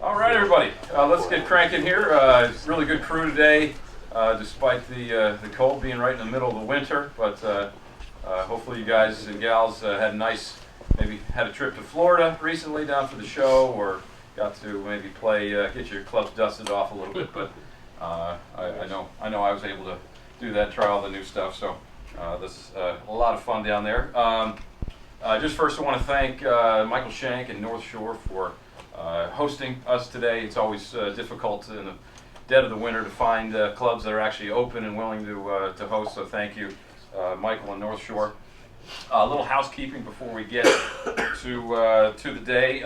All right, everybody, let's get cranking here. Really good crew today, despite the cold being right in the middle of the winter. But hopefully you guys and gals had a nice, maybe had a trip to Florida recently down for the show, or got to maybe play, get your clubs dusted off a little bit. But I know I was able to do that, try all the new stuff. So this is a lot of fun down there. Just first, I want to thank Michael Shank and North Shore for hosting us today. It's always difficult in the dead of the winter to find clubs that are actually open and willing to host. So thank you, Michael and North Shore. A little housekeeping before we get to the day.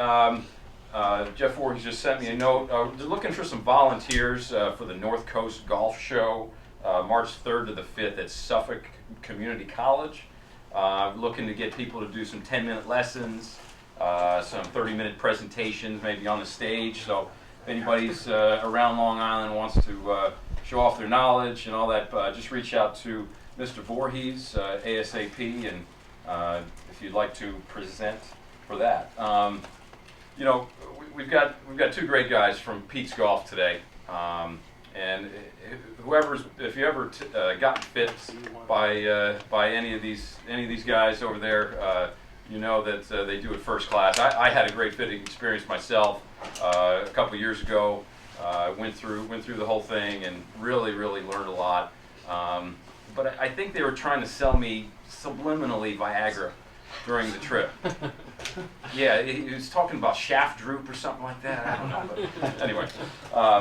Jeff Voorhees just sent me a note. They're looking for some volunteers for the North Coast Golf Show, March 3rd to the 5th at Suffolk Community College. Looking to get people to do some 10-minute lessons, some 30-minute presentations, maybe on the stage. So if anybody's around Long Island and wants to show off their knowledge and all that, just reach out to Mr. Voorhees ASAP, and if you'd like to present for that. You know, we've got two great guys from Pete's Golf today, and if you ever gotten fit by any of these guys over there, you know that they do it first class. I had a great fitting experience myself a couple years ago. Went through the whole thing and really learned a lot. But I think they were trying to sell me subliminally Viagra during the trip. Yeah, he was talking about shaft droop or something like that. I don't know, but anyway.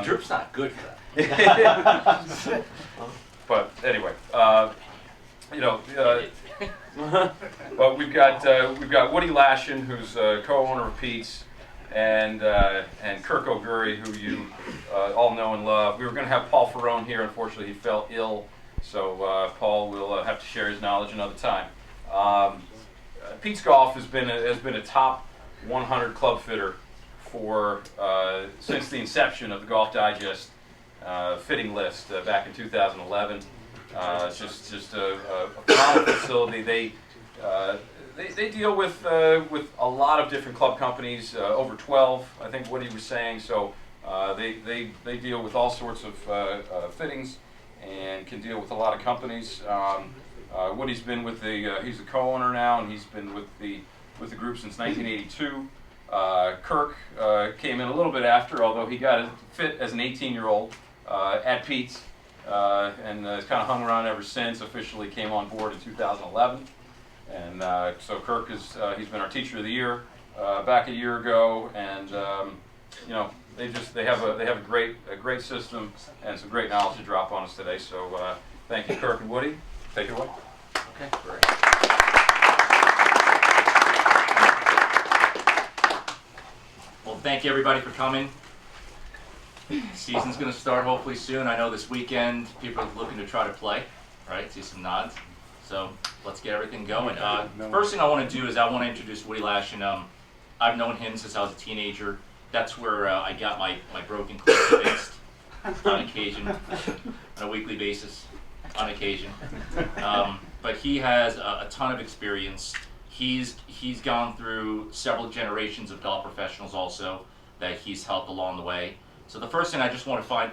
Droop's not good for that. But anyway, you know, but we've got Woody Lashen, who's co-owner of Pete's, and Kirk Oguri, who you all know and love. We were going to have Paul Ferrone here. Unfortunately, he fell ill, so Paul will have to share his knowledge another time. Pete's Golf has been a top 100 club fitter for since the inception of the Golf Digest fitting list back in 2011. It's just a phenomenal facility. They deal with a lot of different club companies, over 12, I think Woody was saying. So they deal with all sorts of fittings and can deal with a lot of companies. Woody's been with he's a co-owner now, and he's been with the group since 1982. Kirk came in a little bit after, although he got fit as an 18-year-old at Pete's, and has kind of hung around ever since. Officially came on board in 2011, and so Kirk he's been our Teacher of the Year back a year ago, and you know, they have a great system and some great knowledge to drop on us today. So thank you, Kirk and Woody. Take it away. Okay, great. Well, thank you everybody for coming. Season's going to start hopefully soon. I know this weekend people are looking to try to play, right? See some nods. So let's get everything going. The first thing I want to do is I want to introduce Woody Lashen. I've known him since I was a teenager. That's where I got my broken club fixed on occasion, on a weekly basis. On occasion, but he has a ton of experience. He's gone through several generations of golf professionals also that he's helped along the way. So the first thing I just want to find,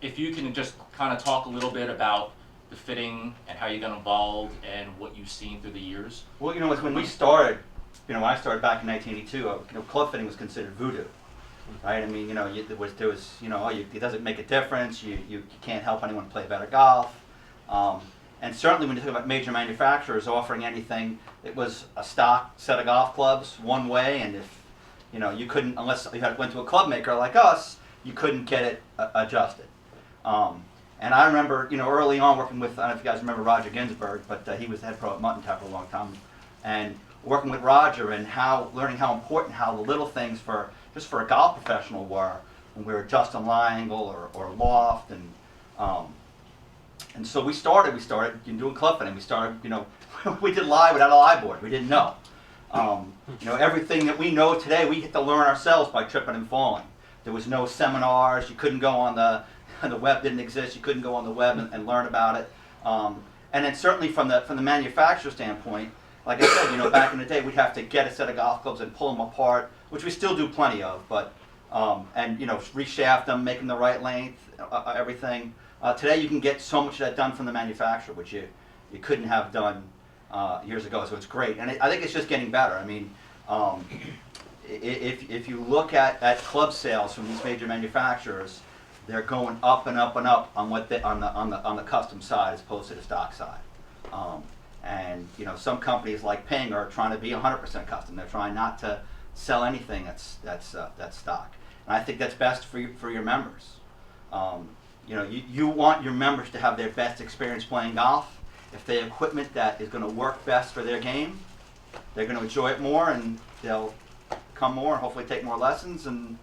if you can just kind of talk a little bit about the fitting and how you got involved and what you've seen through the years. Well, you know, when we started, you know, when I started back in 1982, you know, club fitting was considered voodoo, right? I mean, you know, there was, you know, it doesn't make a difference. You can't help anyone play better golf. And certainly when you think about major manufacturers offering anything, it was a stock set of golf clubs one way, and if you know, you couldn't, unless you went to a club maker like us, you couldn't get it adjusted. And I remember, you know, early on working with, I don't know if you guys remember Roger Ginsburg, but he was the head pro at Mutton Tap for a long time, and working with Roger and learning how important how the little things just for a golf professional were when we were adjusting lie angle or loft, and so we started doing club fitting. We started, you know, we did lie without a lie board. We didn't know. You know, everything that we know today, we get to learn ourselves by tripping and falling. There was no seminars. You couldn't go on the web didn't exist. You couldn't go on the web and learn about it. And then certainly from the manufacturer standpoint, like I said, you know, back in the day, we'd have to get a set of golf clubs and pull them apart, which we still do plenty of. But and reshaft them, make them the right length, everything. Today you can get so much of that done from the manufacturer, which you couldn't have done years ago. So it's great, and I think it's just getting better. I mean, if you look at club sales from these major manufacturers, they're going up and up and up on what on the custom side as opposed to the stock side. And some companies like Ping are trying to be 100% custom. They're trying not to sell anything that's stock. And I think that's best for your members. You want your members to have their best experience playing golf. If they have equipment that is going to work best for their game, they're going to enjoy it more, and they'll come more and hopefully take more lessons and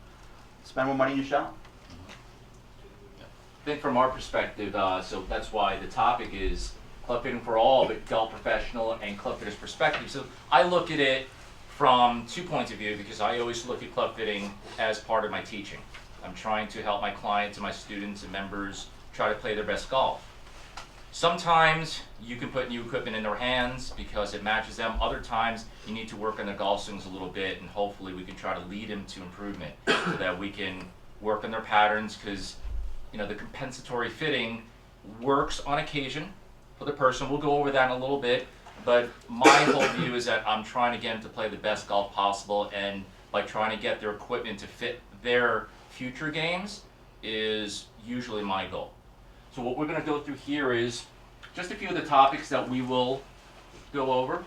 spend more money in your shop. I think from our perspective, so that's why the topic is club fitting for all, but golf professional and club fitters perspective. So I look at it from 2 points of view, because I always look at club fitting as part of my teaching. I'm trying to help my clients and my students and members try to play their best golf. Sometimes you can put new equipment in their hands because it matches them. Other times you need to work on their golf swings a little bit, and hopefully we can try to lead them to improvement so that we can work on their patterns, because the compensatory fitting works on occasion for the person. We'll go over that in a little bit, but my whole view is that I'm trying to get them to play the best golf possible, and by trying to get their equipment to fit their future games is usually my goal. So what we're going to go through here is just a few of the topics that we will go over.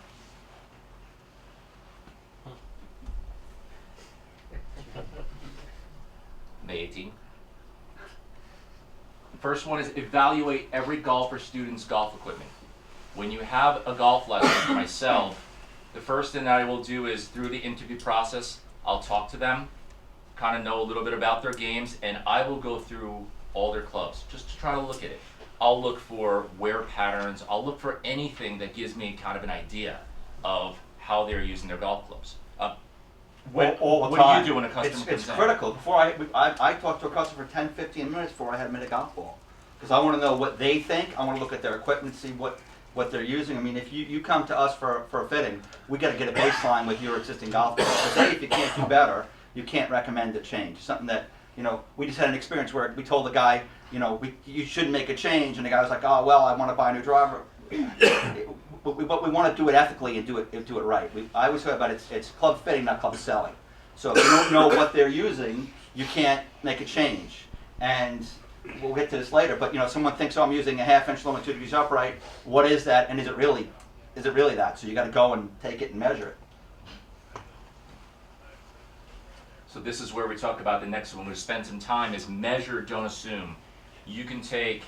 May 18th. The first one is evaluate every golfer student's golf equipment. When you have a golf lesson for myself, the first thing that I will do is, through the interview process, I'll talk to them, kind of know a little bit about their games, and I will go through all their clubs just to try to look at it. I'll look for wear patterns. I'll look for anything that gives me kind of an idea of how they're using their golf clubs. What do you do when a customer comes in? It's critical. Before I talk to a customer for 10, 15 minutes before I had them hit a golf ball, because I want to know what they think. I want to look at their equipment, see what they're using. I mean, if you come to us for a fitting, we got to get a baseline with your existing golf ball. Because if you can't do better, you can't recommend a change. Something that we just had an experience where we told the guy, you shouldn't make a change, and the guy was like, oh well, I want to buy a new driver. But we want to do it ethically and do it right. I always talk about it's club fitting, not club selling. So if you don't know what they're using, you can't make a change. And we'll get to this later. But someone thinks, oh, I'm using a 1/2 inch low and 2 degrees upright. What is that? And is it really that? So you got to go and take it and measure it. So this is where we talk about the next one. We'll spend some time is measure, don't assume. You can take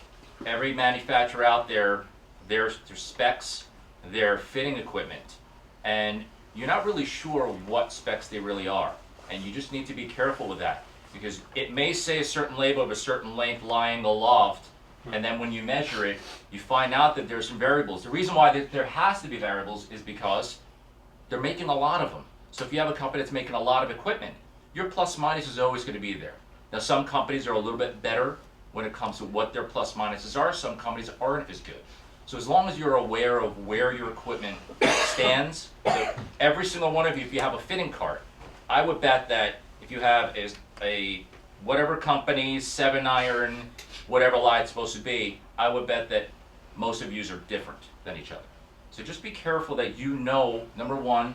every manufacturer out there, their specs, their fitting equipment, and you're not really sure what specs they really are. And you just need to be careful with that, because it may say a certain label of a certain length, lie angle, loft, and then when you measure it, you find out that there's some variables. The reason why there has to be variables is because they're making a lot of them. So if you have a company that's making a lot of equipment, your plus minus is always going to be there. Now some companies are a little bit better when it comes to what their plus minuses are. Some companies aren't as good. So as long as you're aware of where your equipment stands, so every single one of you, if you have a fitting cart, I would bet that if you have a whatever company's 7-iron, whatever lie it's supposed to be, I would bet that most of yous are different than each other. So just be careful that number one,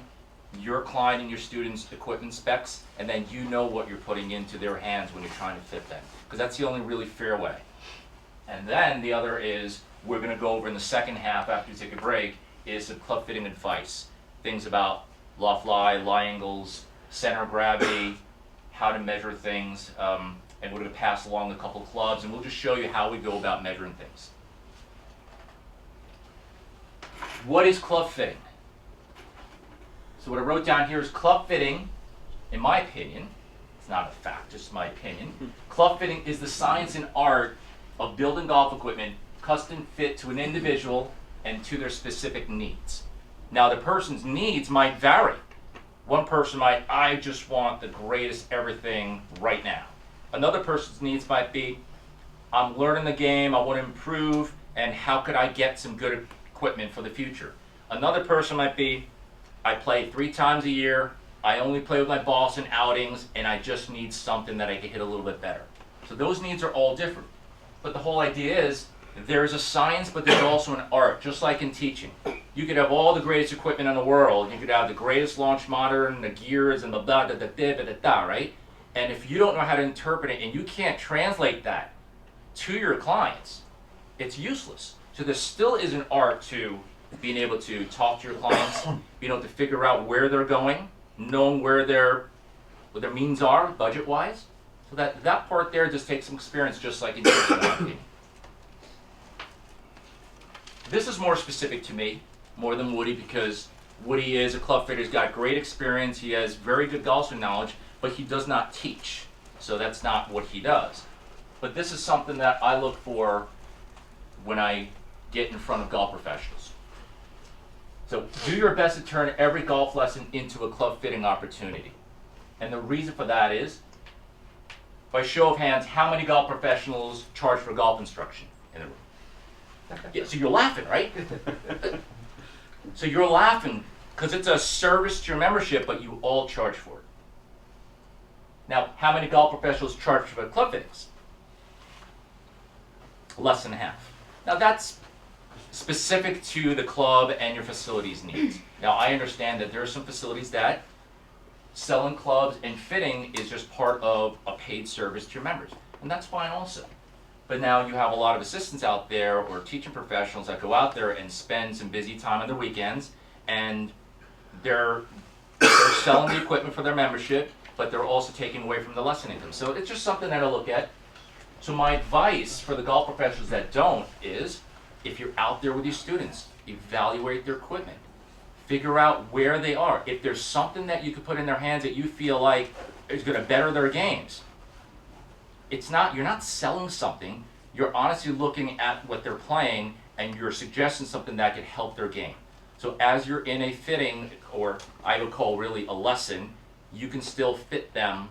your client and your students' equipment specs, and then what you're putting into their hands when you're trying to fit them. Because that's the only really fair way. And then the other is, we're going to go over in the second half after we take a break, is the club fitting advice. Things about loft lie angles, center of gravity, how to measure things, and we're going to pass along a couple clubs, and we'll just show you how we go about measuring things. What is club fitting? So what I wrote down here is club fitting, in my opinion, it's not a fact, just my opinion, club fitting is the science and art of building golf equipment custom fit to an individual and to their specific needs. Now the person's needs might vary. One person might, I just want the greatest everything right now. Another person's needs might be, I'm learning the game, I want to improve, and how could I get some good equipment for the future? Another person might be, I play 3 times a year, I only play with my boss in outings, and I just need something that I can hit a little bit better. So those needs are all different. But the whole idea is, there's a science, but there's also an art, just like in teaching. You could have all the greatest equipment in the world. You could have the greatest launch monitor and the gears and the blah, da, da, da, da, da, da, right? And if you don't know how to interpret it and you can't translate that to your clients, it's useless. So there still is an art to being able to talk to your clients, being able to figure out where they're going, knowing what their means are, budget-wise. So that part there just takes some experience, just like in teaching, in my opinion. This is more specific to me, more than Woody, because Woody is a club fitter. He's got great experience. He has very good golfer knowledge, but he does not teach. So that's not what he does. But this is something that I look for when I get in front of golf professionals. So do your best to turn every golf lesson into a club fitting opportunity. And the reason for that is, by show of hands, how many golf professionals charge for golf instruction in the room? Yeah, so you're laughing, right? So you're laughing because it's a service to your membership, but you all charge for it. Now, how many golf professionals charge for club fittings? Less than half. Now that's specific to the club and your facilities needs. Now I understand that there are some facilities that selling clubs and fitting is just part of a paid service to your members, and that's fine also. But now you have a lot of assistants out there or teaching professionals that go out there and spend some busy time on the weekends, and they're selling the equipment for their membership, but they're also taking away from the lesson income. So it's just something that I look at. So my advice for the golf professionals that don't is, if you're out there with your students, evaluate their equipment. Figure out where they are. If there's something that you could put in their hands that you feel like is going to better their games, you're not selling something, you're honestly looking at what they're playing and you're suggesting something that could help their game. So as you're in a fitting, or I would call really a lesson, you can still fit them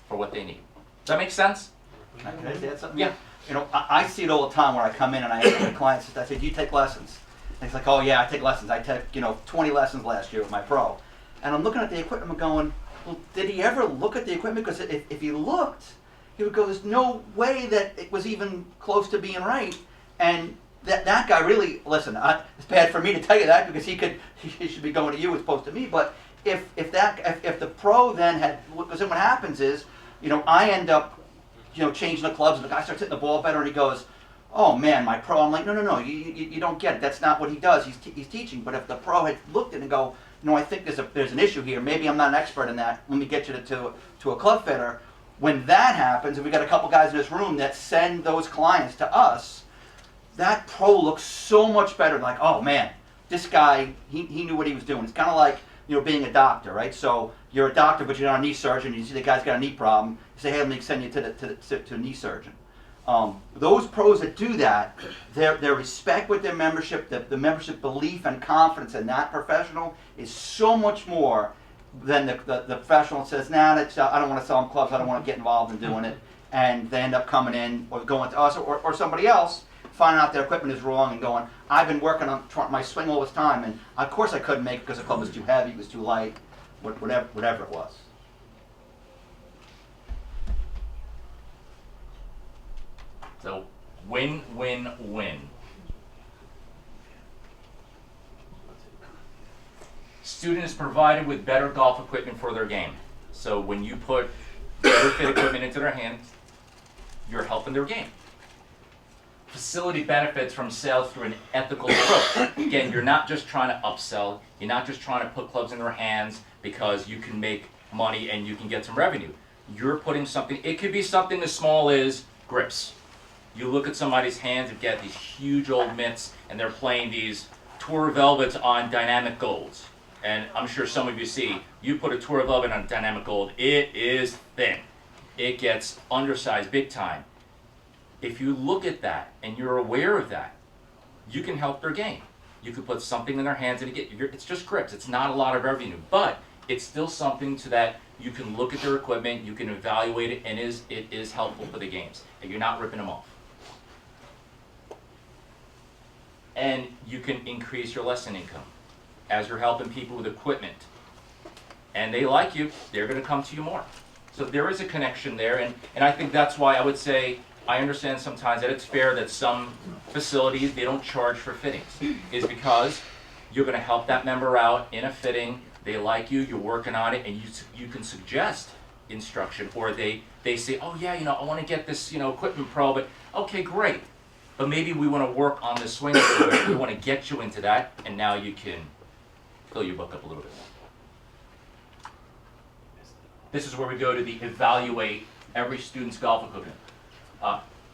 for what they need. Does that make sense? Can I say something? Yeah. You know, I see it all the time where I come in and I ask my clients, I say, do you take lessons? And he's like, oh yeah, I take lessons. I took, 20 lessons last year with my pro. And I'm looking at the equipment and going, well, did he ever look at the equipment? Because if he looked, he would go, there's no way that it was even close to being right. And that guy really, listen, it's bad for me to tell you that because he should be going to you as opposed to me. But if the pro then because then what happens is, I end up, changing the clubs and the guy starts hitting the ball better and he goes, oh man, my pro. I'm like, no, you don't get it. That's not what he does. He's teaching. But if the pro had looked at it and go, I think there's an issue here. Maybe I'm not an expert in that. Let me get you to a club fitter. When that happens, and we got a couple guys in this room that send those clients to us, that pro looks so much better. Like, oh man, this guy, he knew what he was doing. It's kind of like, being a doctor, right? So you're a doctor, but you're not a knee surgeon. You see the guy's got a knee problem. You say, hey, let me send you to a knee surgeon. Those pros that do that, their respect with their membership, the membership belief and confidence in that professional is so much more than the professional that says, nah, I don't want to sell them clubs, I don't want to get involved in doing it, and they end up coming in or going to us or somebody else, finding out their equipment is wrong and going, I've been working on my swing all this time, and of course I couldn't make it because the club was too heavy, it was too light, whatever it was. So win, win, win. Student is provided with better golf equipment for their game. So when you put better fit equipment into their hands, you're helping their game. Facility benefits from sales through an ethical approach. Again, you're not just trying to upsell, you're not just trying to put clubs in their hands because you can make money and you can get some revenue. You're putting something, it could be something as small as grips. You look at somebody's hands and get these huge old mitts and they're playing these Tour Velvets on dynamic golds. And I'm sure some of you see, you put a Tour Velvet on dynamic gold, it is thin. It gets undersized big time. If you look at that and you're aware of that, you can help their game. You could put something in their hands and it's just grips. It's not a lot of revenue, but it's still something to that you can look at their equipment, you can evaluate it, and it is helpful for the games. And you're not ripping them off. And you can increase your lesson income as you're helping people with equipment. and they like you, they're going to come to you more. So there is a connection there, and I think that's why I would say I understand sometimes that it's fair that some facilities, they don't charge for fittings, is because you're going to help that member out in a fitting, they like you, you're working on it, and you can suggest instruction, or they say, oh yeah, I want to get this, equipment pro, but okay, great, but maybe we want to work on the swing a little bit, we want to get you into that, and now you can fill your book up a little bit more. This is where we go to the evaluate every student's golf equipment.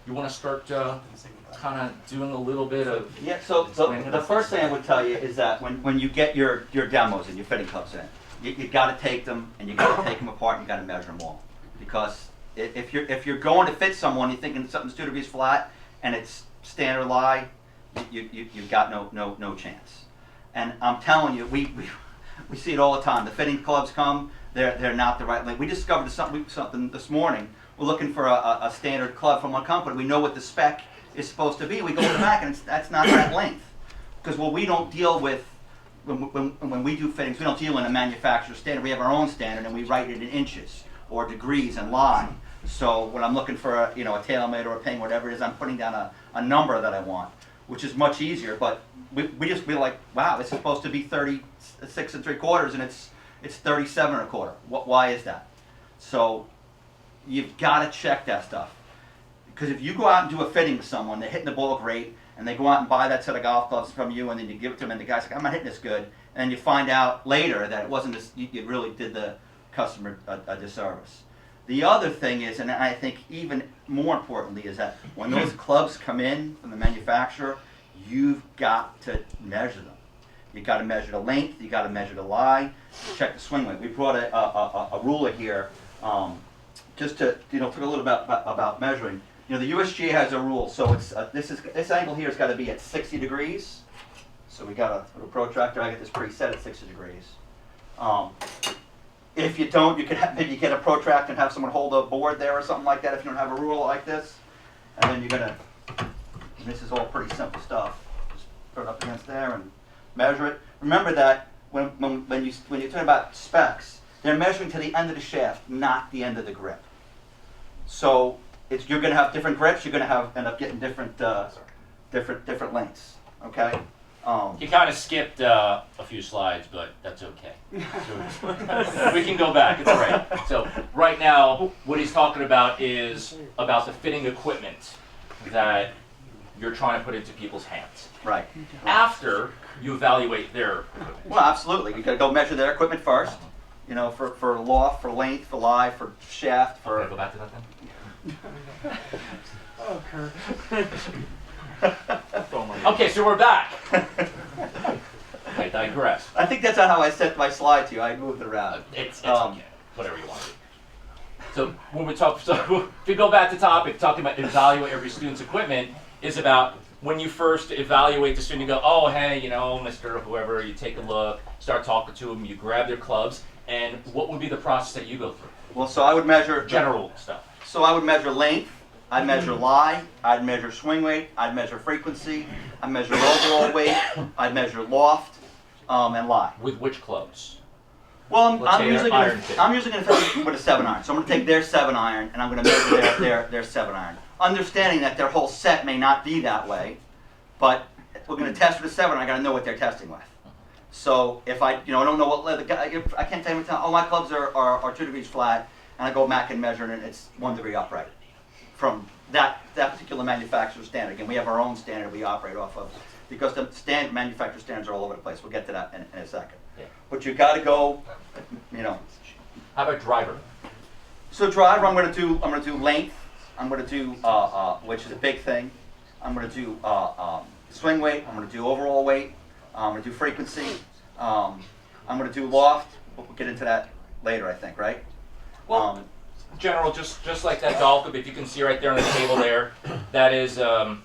You want to start kind of doing a little bit of... Yeah, so the first thing I would tell you is that when you get your demos and your fitting clubs in, you got to take them and you got to take them apart and you got to measure them all. Because if you're going to fit someone, you're thinking something's 2 degrees flat and it's standard lie, you've got no chance. And I'm telling you, we see it all the time. The fitting clubs come, they're not the right length. We discovered something this morning. We're looking for a standard club from one company. We know what the spec is supposed to be. We go to the back and that's not that length. Because what we don't deal with, when we do fittings, we don't deal in a manufacturer's standard. We have our own standard and we write it in inches or degrees and line. So when I'm looking for a TaylorMade or a Ping, whatever it is, I'm putting down a number that I want, which is much easier. But we're like, wow, it's supposed to be 36 3/4 and it's 37 1/4. Why is that? So you've got to check that stuff. Because if you go out and do a fitting with someone, they're hitting the ball great, and they go out and buy that set of golf clubs from you, and then you give it to them, and the guy's like, I'm not hitting this good. And you find out later that it wasn't this, you really did the customer a disservice. The other thing is, and I think even more importantly, is that when those clubs come in from the manufacturer, you've got to measure them. You've got to measure the length, you've got to measure the lie, check the swing weight. We brought a ruler here, just to talk a little about measuring. The USGA has a rule, so it's this angle here has got to be at 60 degrees. So we got a little protractor. I get this preset at 60 degrees. If you don't, you could maybe get a protractor and have someone hold a board there or something like that. If you don't have a ruler like this, and then you're gonna. This is all pretty simple stuff. Just put it up against there and measure it. Remember that when you're talking about specs, they're measuring to the end of the shaft, not the end of the grip. So you're going to have different grips. You're going to end up getting different lengths. Okay. You kind of skipped a few slides, but that's okay. We can go back. It's all right. So right now, what he's talking about is about the fitting equipment that you're trying to put into people's hands. Right. After you evaluate their equipment. Well, absolutely. You got to go measure their equipment first. For loft, for length, for lie, for shaft, for. Can I go back to that then? Oh, Kirk. Okay, so we're back. I digress. I think that's not how I set my slide to you. I moved it around. It's okay. Whatever you want to do. So when we talk, if we go back to topic, talking about evaluate every student's equipment is about when you first evaluate the student, you go, oh, hey, Mr. Whoever, you take a look, start talking to them, you grab their clubs, and what would be the process that you go through? Well, so I would measure General stuff. So I would measure length, I'd measure lie, I'd measure swing weight, I'd measure frequency, I'd measure overall weight, I'd measure loft, and lie. With which clubs? Well, Let's I'm say usually iron going fit. to fit with a 7-iron. So I'm going to take their 7-iron and I'm going to measure their 7-iron. Understanding that their whole set may not be that way, but we're going to test with a 7-iron. I got to know what they're testing with. So if I don't know what leather, I can't tell you. Oh, my clubs are 2 degrees flat, and I go back and measure, and it's 1 degree upright from that particular manufacturer's standard. Again, we have our own standard we operate off of because the standard manufacturer standards are all over the place. We'll get to that in a second. Yeah. But you got to go, How about driver? So driver, I'm going to do length. I'm going to do which is a big thing. I'm going to do swing weight. I'm going to do overall weight. I'm going to do frequency. I'm going to do loft. We'll get into that later, I think, right? Well, general, just like that golf club, if you can see right there on the table there, that is a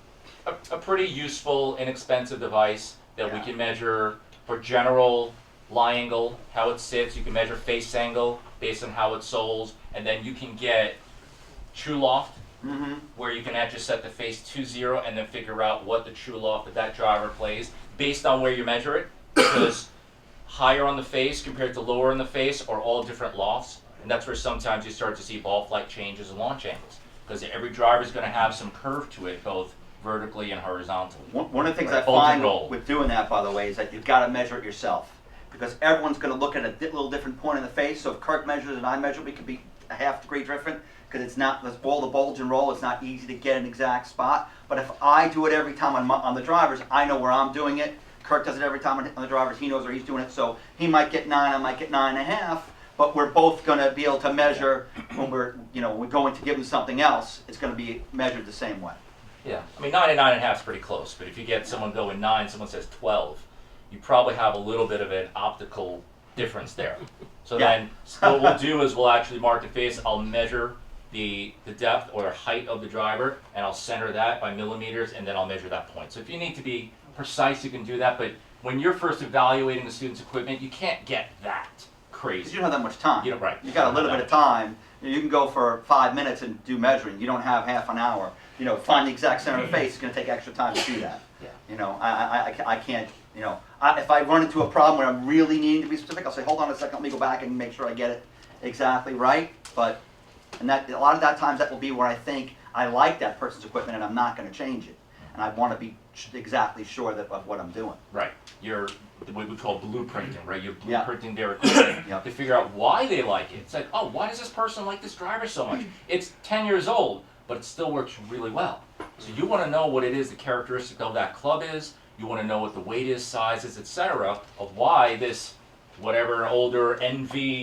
pretty useful, inexpensive device that we can measure for general lie angle, how it sits. You can measure face angle based on how it soles, and then you can get true loft, where you can actually set the face to 0 and then figure out what the true loft of that driver plays based on where you measure it. Because higher on the face compared to lower on the face are all different lofts. And that's where sometimes you start to see ball flight changes and launch angles. Because every driver is going to have some curve to it, both vertically and horizontally. One of the things I Hold and find roll. with doing that, by the way, is that you've got to measure it yourself. Because everyone's going to look at a little different point in the face. So if Kirk measures and I measure, we could be a half degree different. Because it's not, there's all the bulge and roll, it's not easy to get an exact spot. But if I do it every time on the drivers, I know where I'm doing it. Kirk does it every time on the drivers, he knows where he's doing it. So he might get 9, I might get 9.5. But we're both going to be able to measure when we're going to give him something else. It's going to be measured the same way. Yeah, I mean 9 and 9.5 is pretty close. But if you get someone going 9, someone says 12, you probably have a little bit of an optical difference there. So Yeah. then what we'll do is we'll actually mark the face. I'll measure the depth or height of the driver, and I'll center that by millimeters, and then I'll measure that point. So if you need to be precise, you can do that. But when you're first evaluating the student's equipment, you can't get that Because crazy. you don't have that much time. You don't, right. You got a little bit of time. You can go for 5 minutes and do measuring. You don't have half an hour. Find the exact center of the face. It's going to take extra time to do that. Yeah. I can't. If I run into a problem where I'm really needing to be specific, I'll say, hold on a second, let me go back and make sure I get it exactly right. But a lot of that times that will be where I think I like that person's equipment and I'm not going to change it, and I want to be exactly sure of what I'm doing. Right. You're what we call blueprinting, right? You're Yeah. blueprinting their equipment Yep. to figure out why they like it. It's like, oh, why does this person like this driver so much? It's 10 years old, but it still works really well. So you want to know what it is, the characteristic of that club is. You want to know what the weight is, size is, etc. of why this whatever older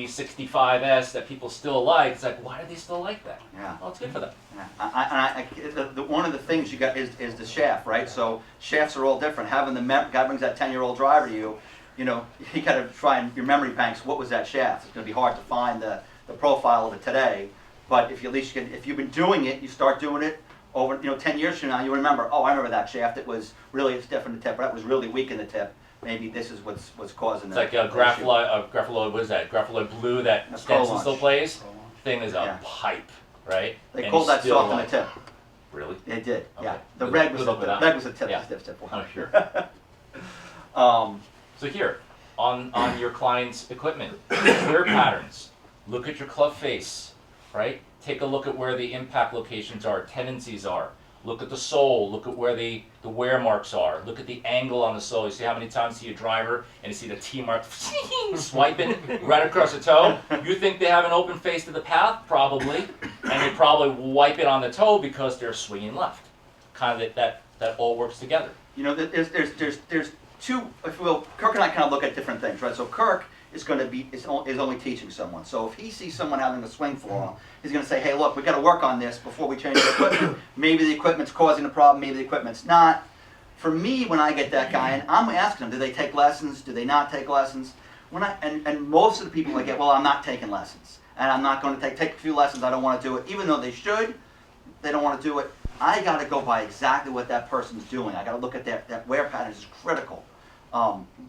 NV65S that people still like. It's like, why do they still like that? Yeah. Well, it's good for them. Yeah. One of the things you got is the shaft, right? So shafts are all different. Having the guy brings that 10-year-old driver to you, you got to try and your memory banks. What was that shaft? It's going to be hard to find the profile of it today. But if you've been doing it, you start doing it over 10 years from now, you remember. Oh, I remember that shaft. It was really stiff in the tip, but that was really weak in the tip. Maybe this is what's causing It's the like a Graphiloid, what is that? Graphiloid blue that A Stenson Prolunch. still plays? Thing is a Yeah. pipe, right? They And called you that still soft in the like- tip. Really? They did. Yeah. Okay. The Good red luck- was good luck with that. a tip, Yeah. stiff one. Oh, sure. Um, So here, on your client's equipment, wear patterns. Look at your club face, right? Take a look at where the impact locations are, tendencies are. Look at the sole, look at where the wear marks are. Look at the angle on the sole. You see how many times you see a driver and you see the T mark swiping right across the toe? You think they have an open face to the path? Probably. And they probably wipe it on the toe because they're swinging left. Kind of that all works together. there's two, if you will, Kirk and I kind of look at different things, right? So Kirk is going to be is only teaching someone. So if he sees someone having a swing flaw, he's going to say, hey, look, we got to work on this before we change the equipment. Maybe the equipment's causing the problem, maybe the equipment's not. For me, when I get that guy, and I'm asking them, do they take lessons? Do they not take lessons? And most of the people I get, well, I'm not taking lessons, and I'm not going to take a few lessons. I don't want to do it, even though they should. They don't want to do it. I got to go by exactly what that person's doing. I got to look at that wear patterns is critical.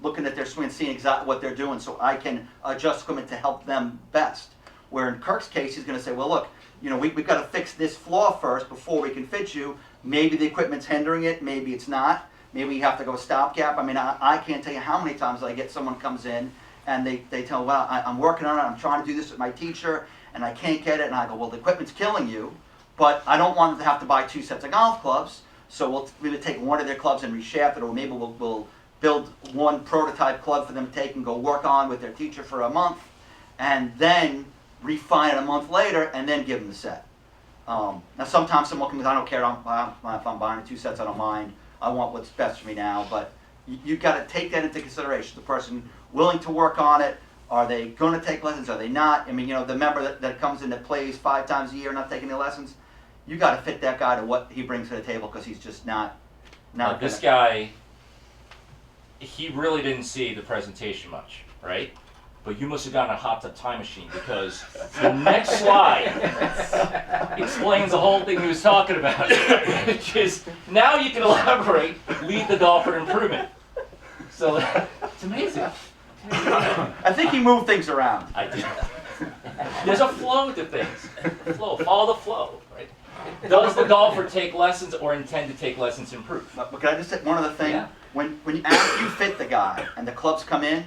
Looking at their swing, seeing exactly what they're doing, so I can adjust equipment to help them best. Where in Kirk's case, he's going to say, well, look, we've got to fix this flaw first before we can fit you. Maybe the equipment's hindering it, maybe it's not. Maybe you have to go stopgap. I mean, I can't tell you how many times I get someone comes in and they tell, well, I'm working on it, I'm trying to do this with my teacher, and I can't get it. And I go, well, the equipment's killing you, but I don't want them to have to buy 2 sets of golf clubs, so we'll take one of their clubs and reshaft it, or maybe we'll build one prototype club for them to take and go work on with their teacher for a month, and then refine it a month later, and then give them the set. Now sometimes someone comes, I don't care if I'm buying 2 sets, I don't mind. I want what's best for me now, but you've got to take that into consideration. The person willing to work on it, are they going to take lessons, are they not? I mean, the member that comes in that plays 5 times a year not taking any lessons, you got to fit that guy to what he brings to the table, because he's just not This guy, he really didn't see the presentation much, right? But you must have gotten a hot tub time machine, because the next slide explains the whole thing he was talking about, which is, now you can elaborate, lead the golfer to improvement. So it's amazing. I think he moved things around. I did. There's a flow to things. Follow the flow, right? Does the golfer take lessons or intend to take lessons to improve? But can I just say one other thing? Yeah. When after you fit the guy and the clubs come in,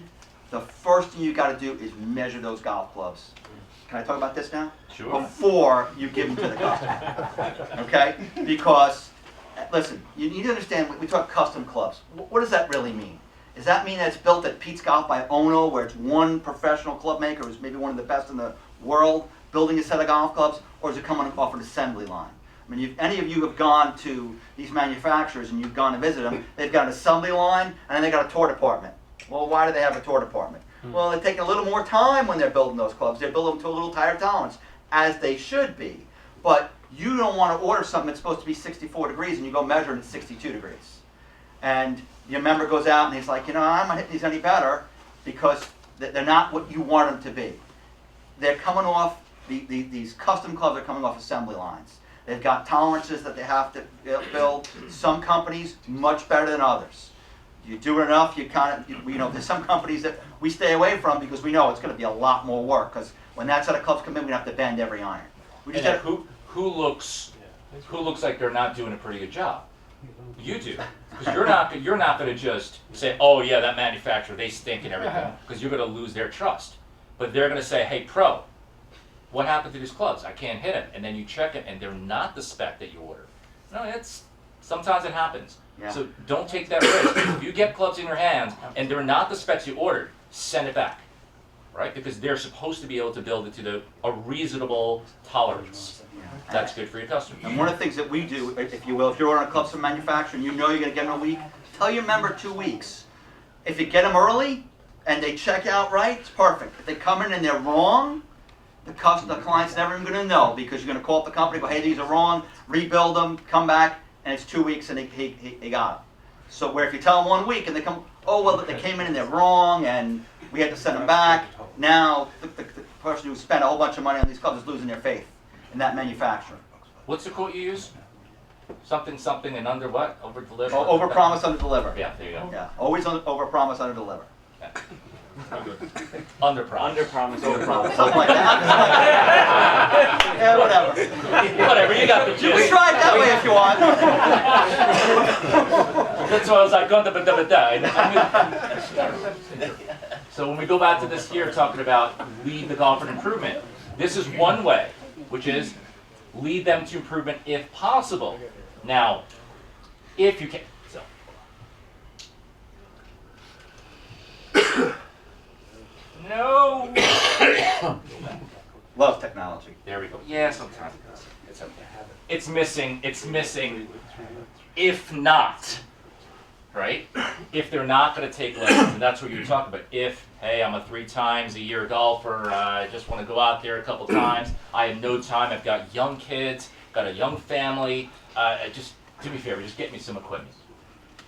the first thing you got to do is measure those golf clubs. Can I talk about this now? Sure. Before you give them to the customer. Okay? Because, listen, you need to understand, we talk custom clubs. What does that really mean? Does that mean that it's built at Pete's Golf by Ono, where it's one professional club maker who's maybe one of the best in the world building a set of golf clubs, or is it coming off an assembly line? I mean, if any of you have gone to these manufacturers and you've gone to visit them, they've got an assembly line and then they've got a tour department. Well, why do they have a tour department? Well, they take a little more time when they're building those clubs. They build them to a little tighter tolerance, as they should be. But you don't want to order something that's supposed to be 64 degrees and you go measure it at 62 degrees. And your member goes out and he's like, you know, I'm not hitting these any better because they're not what you want them to be. They're coming off, these custom clubs are coming off assembly lines. They've got tolerances that they have to build. Some companies, much better than others. You do it enough, you kind of, you know, there's some companies that we stay away from because we know it's going to be a lot more work. Because when that set of clubs come in, we have to bend every iron. We just And who looks like they're not doing a pretty good job? You do, because you're not going to just say, oh yeah, that manufacturer, they stink and everything, because you're going to lose their trust. But they're going to say, hey pro, what happened to these clubs? I can't hit them. And then you check it and they're not the spec that you ordered. No, sometimes it happens. Yeah. So don't take that risk. If you get clubs in your hands and they're not the specs you ordered, send it back, right? Because they're supposed to be able to build it to a reasonable tolerance. That's good for your customer. And one of the things that we do, if you will, if you're ordering a club from manufacturer and you know you're going to get them in a week, tell your member 2 weeks. If you get them early and they check out right, it's perfect. If they come in and they're wrong, the client's never even going to know because you're going to call up the company, go, hey, these are wrong, rebuild them, come back, and it's 2 weeks and he got them. So where if you tell them 1 week and they come, oh, well, they came in and they're wrong and we had to send them back, now the person who spent a whole bunch of money on these clubs is losing their faith in that manufacturer. What's the quote you use? Something, and under what? Over deliver? Over promise, under deliver. Yeah, there you go. Yeah, always over promise, under deliver. Under promise. Under promise, Over promise, something like that. Yeah, whatever. Whatever, you got the You can gist. try it that way if you want. That's why I was like, So when we go back to this here, talking about lead the golfer to improvement, this is one way, which is lead them to improvement if possible. Now, if you can. So. No. Love technology. There we go. Yeah, sometimes it does. It's okay. It's missing. It's missing. If not, right? If they're not going to take lessons, and that's what you're talking about. If, hey, I'm a 3 times a year golfer, I just want to go out there a couple times. I have no time. I've got young kids, got a young family. Just do me a favor, just get me some equipment.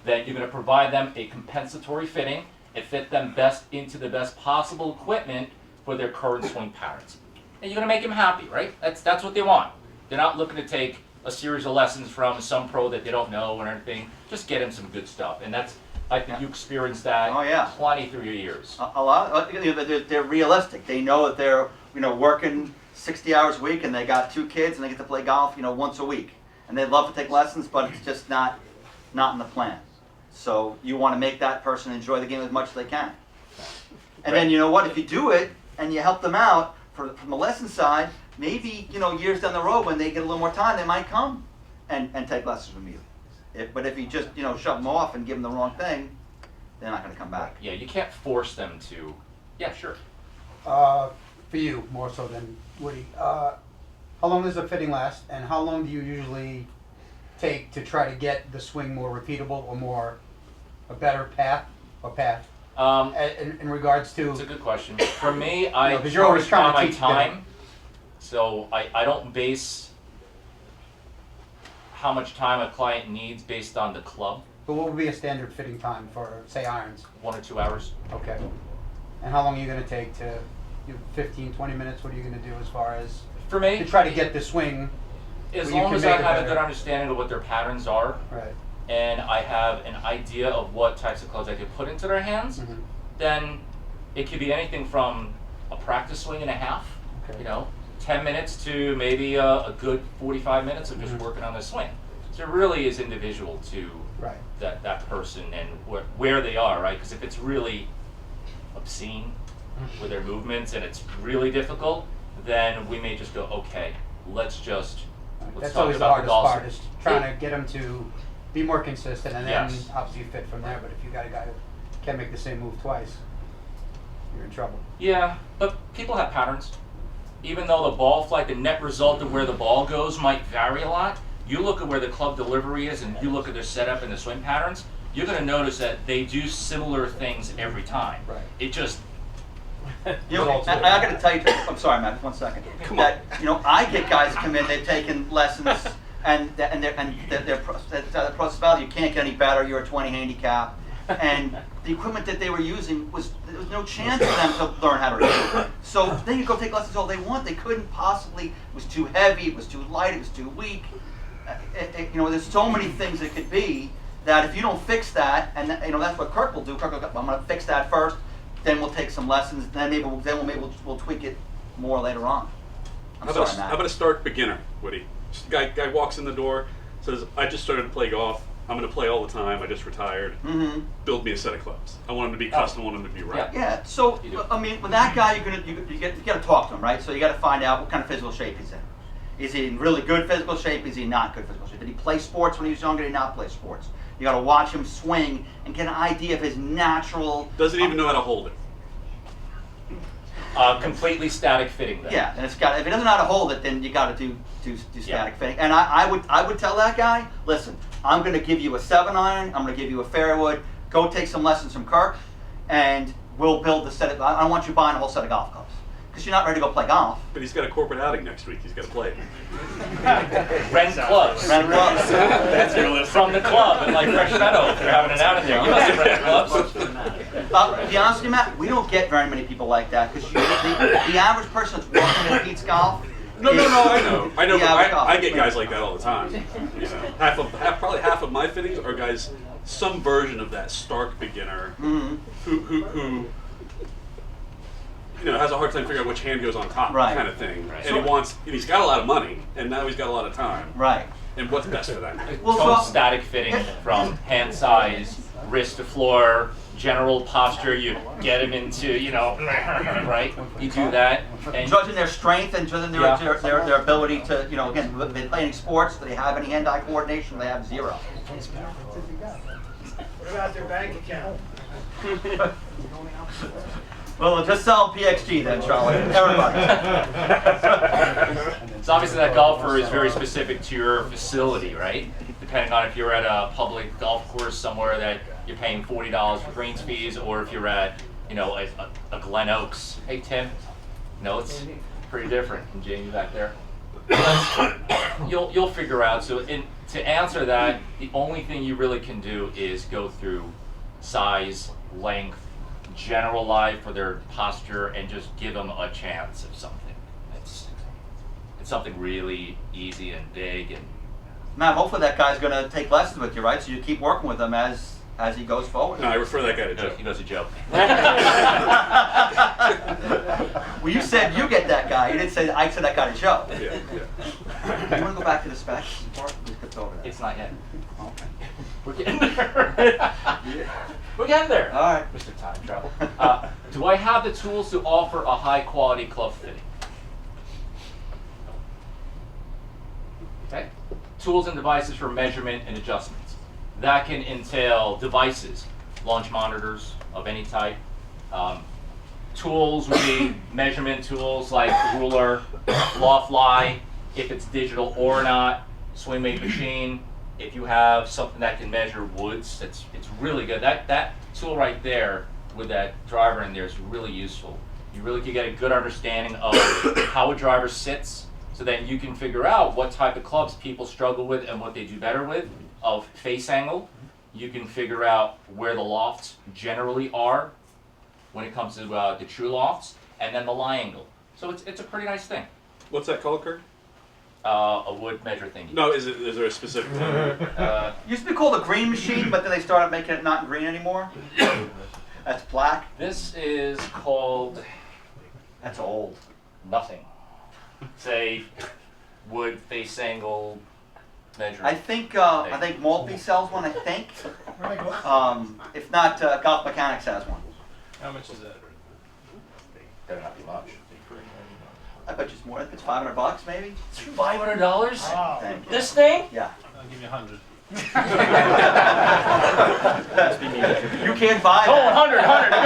Then you're going to provide them a compensatory fitting and fit them best into the best possible equipment for their current swing patterns. And you're going to make them happy, right? That's what they want. They're not looking to take a series of lessons from some pro that they don't know or anything. Just get them some good stuff. And that's, I think you experienced that plenty through your years. A lot. They're realistic. They know that they're working 60 hours a week and they got 2 kids and they get to play golf once a week. And they'd love to take lessons, but it's just not in the plan. So you want to make that person enjoy the game as much as they can. And then you know what? If you do it and you help them out from the lesson side, maybe years down the road when they get a little more time, they might come and take lessons from you. But if you just shove them off and give them the wrong thing, they're not going to come back. Yeah, you can't force them to. Yeah, sure. For you more so than Woody, how long does the fitting last, and how long do you usually take to try to get the swing more repeatable or a better path? In regards to, It's a good question. For me, I 'cause you're always charge by trying my to teach time, so I don't base how much time a client needs based on the club. but what would be a standard fitting time for, say, irons? 1 or 2 hours. Okay. And how long are you going to take to, 15, 20 minutes? What are you going to do as far as For to me, try to get the swing? as where you long can as make I it have a better? good understanding of what their patterns are, Right. and I have an idea of what types of clubs I could put into their hands, Mhm. then it could be anything from a practice swing and a half, Okay. 10 minutes to maybe a good 45 minutes of just Mhm. working on the swing. So it really is individual to Right. that person and where they are, right? Because if it's really obscene, with their movements and it's really difficult, then we may just go, okay, let's That's talk always the about hardest the golf part, swing. is trying to get them to be more consistent, and then Yes. obviously you fit from there. But if you got a guy who can't make the same move twice, you're in trouble. Yeah, but people have patterns. Even though the ball flight, the net result of where the ball goes might vary a lot, you look at where the club delivery is and you look at their setup and the swing patterns, you're going to notice that they do similar things every time. Right. It just, You know, I got to tell you, I'm sorry, Matt, 1 second. I get guys come in, they've taken lessons, and their process value, you can't get any better, you're a 20 handicap. And the equipment that they were using there was no chance for them to learn how to read. So they could go take lessons all they want. They couldn't possibly. It was too heavy. It was too light. It was too weak. There's so many things it could be that if you don't fix that, and that's what Kirk will do. Kirk will go, I'm going to fix that first. Then we'll take some lessons. Then maybe we'll tweak it more later on. I'm sorry, Matt. How about a start beginner, Woody? Just guy walks in the door, says, I just started to play golf. I'm going to play all the time. I just retired. Mm-hmm. Build me a set of clubs. I want them to be custom. I want them to be right. Yeah. So I mean, with that guy, you got to talk to him, right? So you got to find out what kind of physical shape he's in. Is he in really good physical shape? Is he not good physical shape? Did he play sports when he was younger? Did he not play sports? You got to watch him swing and get an idea of his natural. Doesn't even know how to hold it. completely static fitting then. Yeah, and it's got. If he doesn't know how to hold it, then you got to do static fitting. And I would tell that guy, listen, I'm going to give you a 7-iron. I'm going to give you a fairwood. Go take some lessons from Kirk, and we'll build the set. I don't want you buying a whole set of golf clubs because you're not ready to go play golf. But he's got a corporate outing next week. He's got to play. Rent clubs. Rent clubs. That's realistic. From the club in like Fresh Meadow, if they're having an outing there. You must have rent clubs. To be honest with you, Matt, we don't get very many people like that because the average person that's walking in Pete's golf. No, I know. Yeah, but I get guys like that all the time. You know, probably half of my fittings are guys, some version of that stark beginner who has a hard time figuring out which hand goes on top, kind of thing. Right. And he's got a lot of money, and now he's got a lot of time. Right. And what's best for that? Total static fitting from hand size, wrist to floor, general posture. You get him into, right? You do that. And Judging their strength and judging their ability to, again, they play any sports, do they have any hand-eye coordination? They have zero. What about their bank account? Well, just sell PXG then, Charlie. Everybody. So obviously that golfer is very specific to your facility, right? Depending on if you're at a public golf course somewhere that you're paying $40 for greens fees, or if you're at, a Glen Oaks. Hey Tim, it's pretty different from Jamie back there. You'll figure out. So to answer that, the only thing you really can do is go through size, length, general lie for their posture, and just give them a chance of something. It's something really easy and big. And Matt, hopefully that guy's going to take lessons with you, right? So you keep working with him as he goes forward. No, I refer that guy to Joe. he goes to Joe. Well, you said you get that guy. You didn't say I said that guy to Joe. Yeah. You want to go back to the specs? We skipped over that. It's not yet. Okay. We're getting there. We're getting there. All right. Mr. Time Travel. Do I have the tools to offer a high quality club fitting? Okay. Tools and devices for measurement and adjustments. That can entail devices, launch monitors of any type. Tools would be measurement tools like ruler, loft lie, if it's digital or not, swing weight machine. If you have something that can measure woods, it's really good. That tool right there with that driver in there is really useful. You really can get a good understanding of how a driver sits, so that you can figure out what type of clubs people struggle with and what they do better with. Of face angle, you can figure out where the lofts generally are when it comes to the true lofts, and then the lie angle. So it's a pretty nice thing. What's that called, Kirk? A wood measure thing. No, is there a specific term? Used to be called a green machine, but then they started making it not green anymore. That's black. This is called That's old. nothing. It's a wood face angle measure. I think Maltby sells one. I think. If not, Golf Mechanics has one. How much is that? Better not be much. I bet you it's more. It's $500 maybe. $500? Thank you. This thing? Yeah. I'll give you 100. You can't buy Oh, that. 100, 100. Go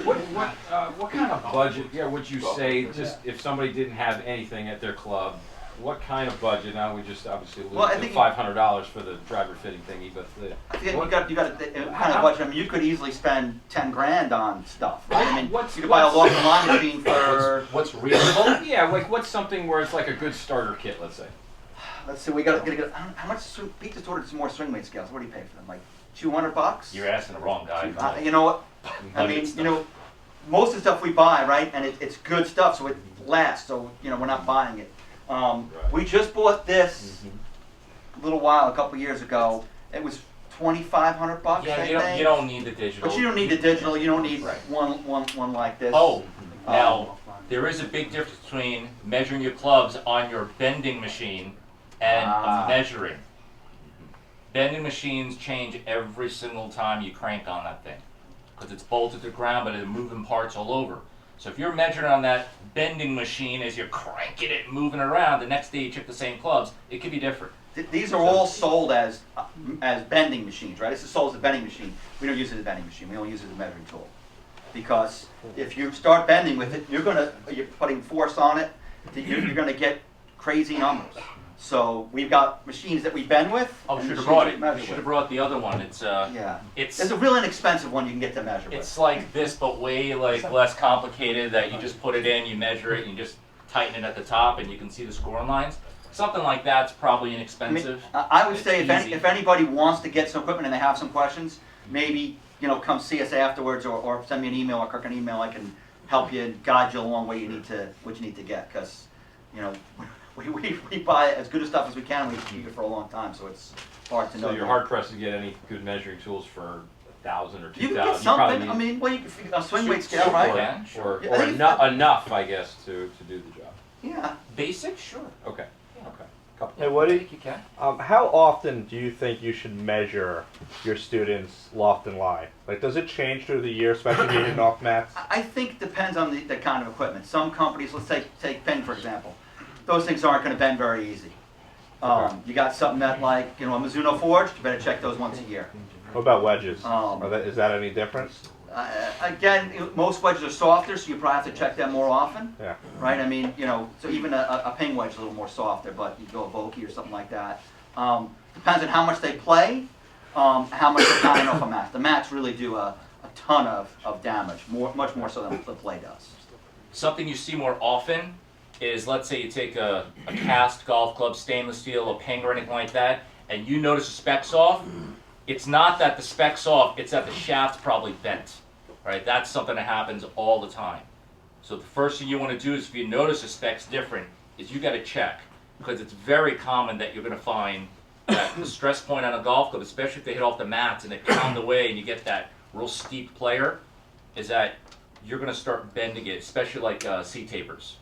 ahead. What kind of budget, would you say, just if somebody didn't have anything at their club, what kind of budget, now we just obviously Well, I lose think the $500 for the driver fitting thingy, but I think you got a kind of budget. I mean, you could easily spend 10 grand on stuff, right? I mean, What's- you could buy a what's- local line machine for. What's reasonable? yeah, like what's something where it's like a good starter kit, let's say? Let's see, we got to get. How much? Pete just ordered some more swing weight scales. What do you pay for them? Like $200? You're asking the wrong guy. You know what? I mean, you know, most of the stuff we buy, right? And it's good stuff, so it lasts. So you know, we're not buying it. We just bought this a little while, a couple years ago. It was $2,500. Yeah, I you think. don't need the digital. But you don't need the digital. You don't need Right. one like this. Oh, now there is a big difference between measuring your clubs on your bending machine and measuring. Bending machines change every single time you crank on that thing because it's bolted to the ground, but there are moving parts all over. So if you're measuring on that bending machine as you're cranking it and moving around, the next day you check the same clubs, it could be different. These are all sold as bending machines, right? This is sold as a bending machine. We don't use it as a bending machine. We only use it as a measuring tool. Because if you start bending with it, you're putting force on it. You're gonna get crazy numbers. So we've got machines that we bend with. Oh, and should have machines brought we it. measure Should with. have brought the other one. It's Yeah. it's There's a real inexpensive one you can get to measure with. it's like this, but way less complicated. That you just put it in, you measure it, and you just tighten it at the top, and you can see the scoring lines. Something like that's probably I mean, inexpensive. I would It's say easy. if anybody wants to get some equipment and they have some questions, maybe come see us afterwards or send me an email or Kirk an email. I can help you and guide you along what you need to get because we buy as good a stuff as we can and we keep it for a long time, so it's hard to know. So you're hard pressed to get any good measuring tools for 1,000 or 2,000. You can get something. I mean, you can a swing weight scale, right? Yeah, sure. Or enough, I guess, to do the job. Yeah. Basic, sure. Okay. Okay. Couple. Hey, what I do think you can. how often do you think you should measure your students' loft and lie? Like, does it change through the year, especially if you're hitting off mats? I think it depends on the kind of equipment. Some companies, let's take Penn for example, those things aren't going to bend very easy. You got something that like a Mizuno forged, you better check those once a year. What about wedges? Um, Is that any different? Again, most wedges are softer, so you probably have to check them more often, Yeah. right? I mean, so even a ping wedge is a little more softer, but you go a Vokey or something like that. Depends on how much they play, how much they're pounding off a mat. The mats really do a ton of damage, much more so than the play does. Something you see more often is, let's say you take a cast golf club, stainless steel, a ping or anything like that, and you notice the spec's off. It's not that the spec's off, it's that the shaft's probably bent, right? That's something that happens all the time. So the first thing you want to do is, if you notice the spec's different, is you got to check, because it's very common that you're going to find that the stress point on a golf club, especially if they hit off the mats and they pound away and you get that real steep player, is that you're going to start bending it, especially like C-tapers.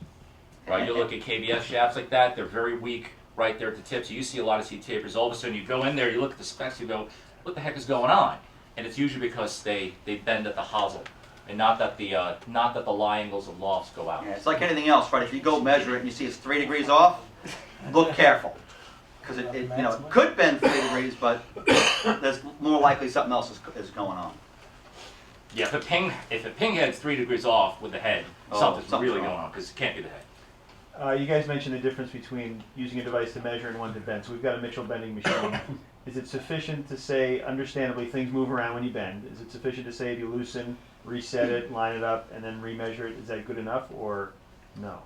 Right, you look at KBS shafts like that, they're very weak right there at the tip. So you see a lot of C-tapers. All of a sudden you go in there, you look at the specs, you go, what the heck is going on? And it's usually because they bend at the hosel, and not that the lie angles of lofts go out. Yeah, it's like anything else, right? If you go measure it and you see it's 3 degrees off, look careful. Because it could bend 3 degrees, but there's more likely something else is going on. Yeah, if a ping head's 3 degrees off with the head, something's really wrong. going on, because it can't be the head. You guys mentioned the difference between using a device to measure and one to bend. So we've got a Mitchell bending machine. Is it sufficient to say, understandably, things move around when you bend? Is it sufficient to say if you loosen, reset it, line it up, and then remeasure it, is that good enough, or no?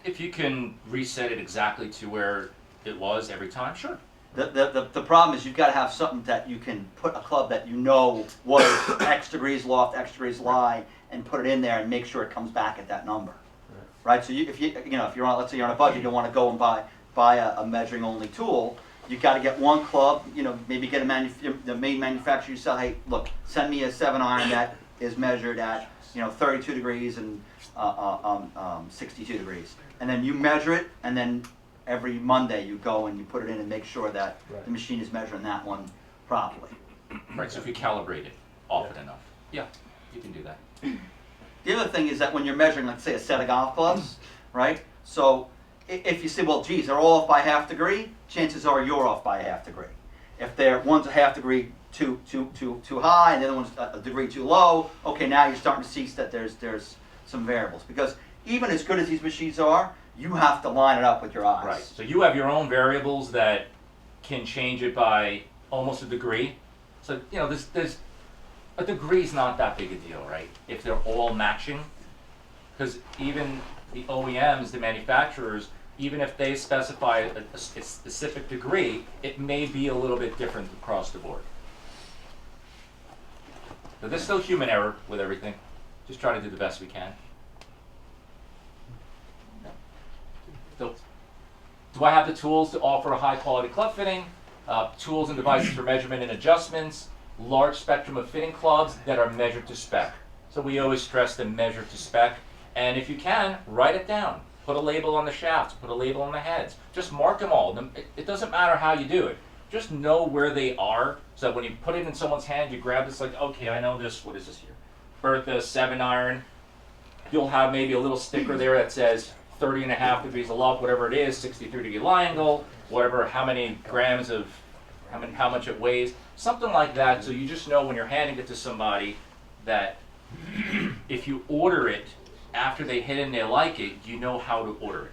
If you can reset it exactly to where it was every time, sure. The problem is you've got to have something that you can put a club that was X degrees loft, X degrees lie, and put it in there and make sure it comes back at that number. Right? So if you're on, let's say you're on a budget, you don't want to go and buy a measuring only tool. You've got to get one club. Maybe get the main manufacturer. You say, hey, look, send me a 7-iron that is measured at 32 degrees and 62 degrees, and then you measure it, and then every Monday you go and you put it in and make sure that the machine is measuring that one properly. Right, so if you calibrate it often enough. Yeah. you can do that. The other thing is that when you're measuring, let's say, a set of golf clubs, right? So if you say, well, geez, they're all off by ½ degree, chances are you're off by ½ degree. If one's a ½ degree too high and the other one's a degree too low, okay, now you're starting to see that there's some variables. Because even as good as these machines are, you have to line it up with your eyes. Right. So you have your own variables that can change it by almost a degree. So there's a degree's not that big a deal, right? If they're all matching, because even the OEMs, the manufacturers, even if they specify a specific degree, it may be a little bit different across the board. But there's still human error with everything. Just try to do the best we can. So, do I have the tools to offer a high quality club fitting? Tools and devices for measurement and adjustments. Large spectrum of fitting clubs that are measured to spec. So we always stress the measure to spec. And if you can, write it down. Put a label on the shafts, put a label on the heads. Just mark them all. It doesn't matter how you do it. Just know where they are, so that when you put it in someone's hand, you grab this like, okay, I know this, what is this here? Bertha 7-iron. You'll have maybe a little sticker there that says 30.5 degrees of loft, whatever it is, 63-degree lie angle, whatever, how many grams of, how much it weighs, something like that, so you just know when you're handing it to somebody that if you order it, after they hit it and they like it, you know how to order it.